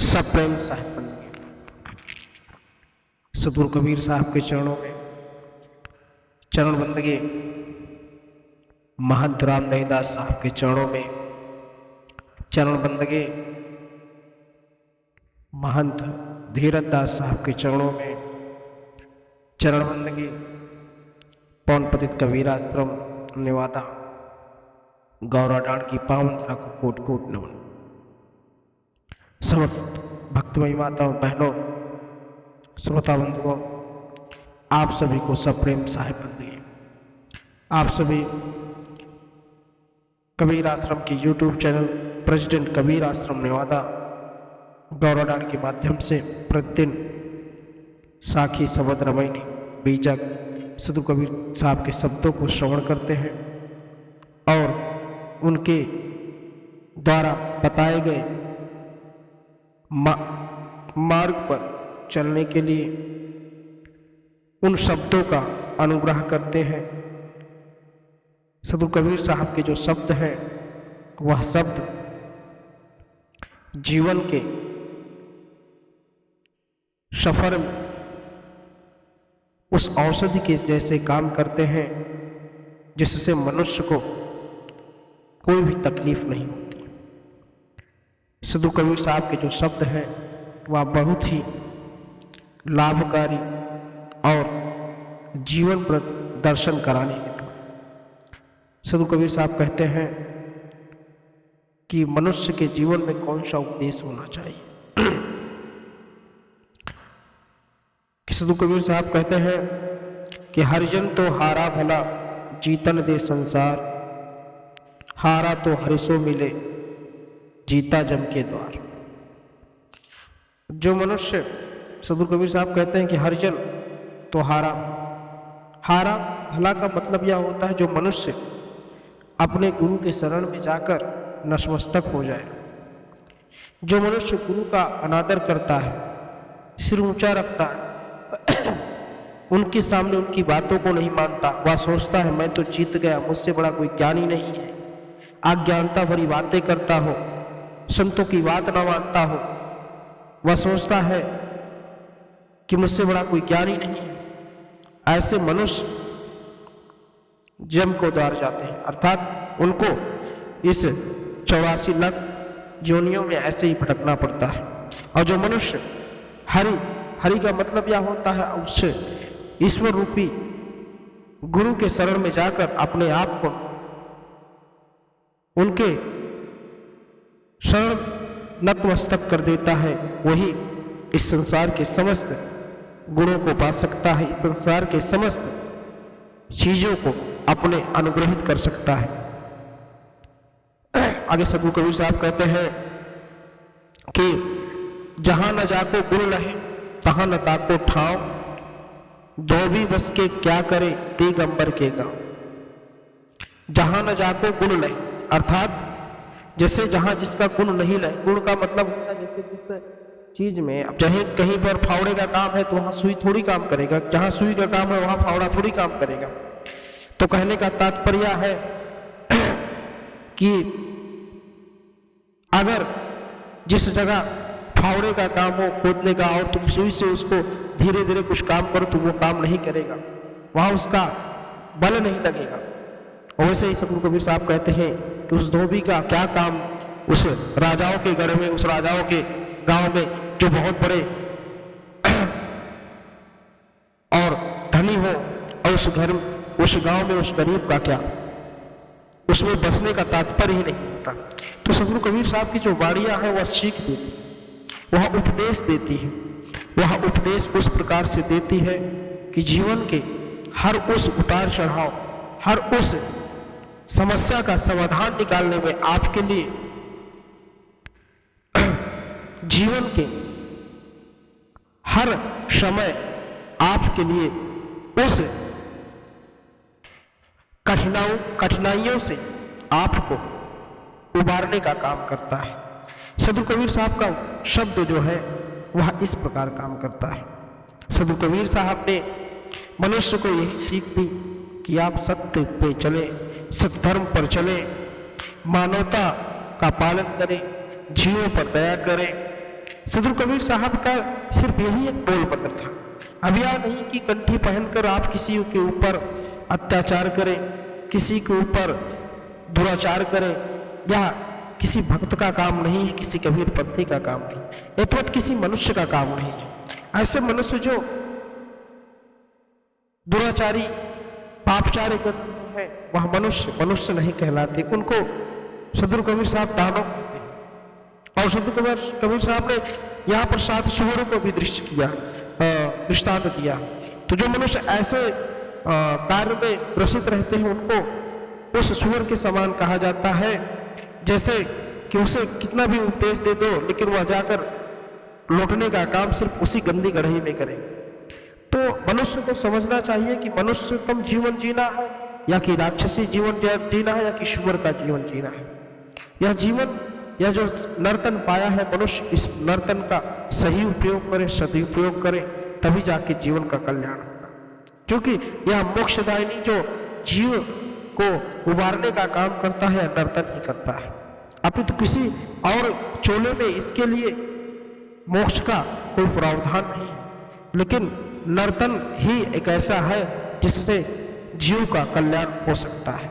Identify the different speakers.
Speaker 1: सप्रेम साहिब बंदगी। सदगुरु कबीर साहब के चरणों में चरण बंदगी, महंत रामदयाल दास साहब के चरणों में चरण बंदगी, महंत धीरज दास साहब के चरणों में चरण बंदगी, पवन पतित कबीर आश्रम नेवादा गौराडांड की पावन धरा को कोट कोट नमन। समस्त भक्तमयी माताओं, बहनों, श्रोता बंधुओं, आप सभी को सप्रेम साहिब बंदगी। आप सभी कबीर आश्रम के YouTube चैनल प्रेसिडेंट कबीर आश्रम नेवादा गौराडांड के माध्यम से प्रतिदिन साखी, शबद, रमैनी, बीजक, सदगुरु कबीर साहब के शब्दों को श्रवण करते हैं और उनके द्वारा बताए गए मार्ग पर चलने के लिए उन शब्दों का अनुग्रह करते हैं। सदगुरु कबीर साहब के जो शब्द हैं वह शब्द जीवन के सफर में उस औषधि के जैसे काम करते हैं जिससे मनुष्य को कोई भी तकलीफ नहीं होती। सदगुरु कबीर साहब के जो शब्द हैं वह बहुत ही लाभकारी और जीवन पर दर्शन कराने हेतु। सदगुरु कबीर साहब कहते हैं कि मनुष्य के जीवन में कौन सा उपदेश होना चाहिए। सदगुरु कबीर साहब कहते हैं कि हरिजन तो हारा भला जीतन दे संसार, हारा तो हरिसो मिले जीता जम के द्वार। जो मनुष्य, सदगुरु कबीर साहब कहते हैं कि हरिजन तो हारा भला का मतलब यह होता है जो मनुष्य अपने गुरु के शरण में जाकर नतमस्तक हो जाए। जो मनुष्य गुरु का अनादर करता है, सिर ऊंचा रखता है, उनके सामने उनकी बातों को नहीं मानता, वह सोचता है मैं तो जीत गया, मुझसे बड़ा कोई ज्ञानी नहीं है, अज्ञानता भरी बातें करता हो, संतों की बात ना मानता हो, वह सोचता है कि मुझसे बड़ा कोई ज्ञानी नहीं है। ऐसे मनुष्य जम को द्वार जाते हैं, अर्थात उनको इस 84 लाख योनियों में ऐसे ही भटकना पड़ता है। और जो मनुष्य हरि का मतलब यह होता है उससे ईश्वर रूपी गुरु के शरण में जाकर अपने आप को उनके शरण नतमस्तक कर देता है, वही इस संसार के समस्त गुणों को पा सकता है, इस संसार के समस्त चीजों को अपने अनुग्रहित कर सकता है। आगे सदगुरु कबीर साहब कहते हैं कि जहां न जाको गुण लहे तहां न ताको ठाव, धोबी बस के क्या करे दिगंबर के गांव। जहां न जाको गुण लहे, अर्थात जैसे जहां जिसका गुण नहीं लहे, गुण का मतलब होता है जैसे जिस चीज में, अब चाहे कहीं पर फावड़े का काम है तो वहां सुई थोड़ी काम करेगा, जहां सुई का काम है वहां फावड़ा थोड़ी काम करेगा। तो कहने का तात्पर्य है कि अगर जिस जगह फावड़े का काम हो खोदने का और तुम सुई से उसको धीरे धीरे कुछ काम करो तो वो काम नहीं करेगा, वहां उसका बल नहीं लगेगा। वैसे ही सदगुरु कबीर साहब कहते हैं कि उस धोबी का क्या काम उस राजाओं के गढ़ में, उस राजाओं के गांव में जो बहुत बड़े और धनी हो, और उस गांव में उस गरीब का क्या, उसमें बसने का तात्पर्य ही नहीं होता। तो सदगुरु कबीर साहब की जो वाणियां हैं वह सीख देती, वह उपदेश देती है, वह उपदेश उस प्रकार से देती है कि जीवन के हर उस उतार चढ़ाव, हर उस समस्या का समाधान निकालने में आपके लिए जीवन के हर समय आपके लिए उस कठिनाइयों से आपको उबारने का काम करता है। सदगुरु कबीर साहब का शब्द जो है वह इस प्रकार काम करता है। सदगुरु कबीर साहब ने मनुष्य को यही सीख दी कि आप सत्य पे चले, सत्धर्म पर चले, मानवता का पालन करें, जीवों पर दया करें, सदगुरु कबीर साहब का सिर्फ यही एक बोल पत्र था। अब यह नहीं कि कंठी पहनकर आप किसी के ऊपर अत्याचार करें, किसी के ऊपर दुराचार करें, या किसी भक्त का काम नहीं है, किसी कबीर पंथी का काम नहीं, अथवा किसी मनुष्य का काम नहीं है। ऐसे मनुष्य जो दुराचारी पापचारी करते हैं वह मनुष्य नहीं कहलाते, उनको सदगुरु कबीर साहब दानव कहते हैं। और सदगुरु कबीर साहब ने यहाँ पर 7 सुअरों को भी दृष्टांत दिया। तो जो मनुष्य ऐसे कार्य में ग्रसित रहते हैं उनको उस सुअर के समान कहा जाता है, जैसे कि उसे कितना भी उपदेश दे दो लेकिन वह जाकर लौटने का काम सिर्फ उसी गंदी कढ़ाई में करे। तो मनुष्य को समझना चाहिए कि मनुष्यतम जीवन जीना है या कि राक्षसी जीवन जीना है या कि सुअर का जीवन जीना है। यह जीवन, यह जो नर्तन पाया है मनुष्य, इस नर्तन का सही उपयोग करे, सदुपयोग करे, तभी जाके जीवन का कल्याण होगा। क्योंकि यह मोक्षदायिनी जो जीव को उबारने का काम करता है नर्तन ही करता है। अभी तो किसी और चोले में इसके लिए मोक्ष का कोई प्रावधान नहीं है, लेकिन नर्तन ही एक ऐसा है जिससे जीव का कल्याण हो सकता है।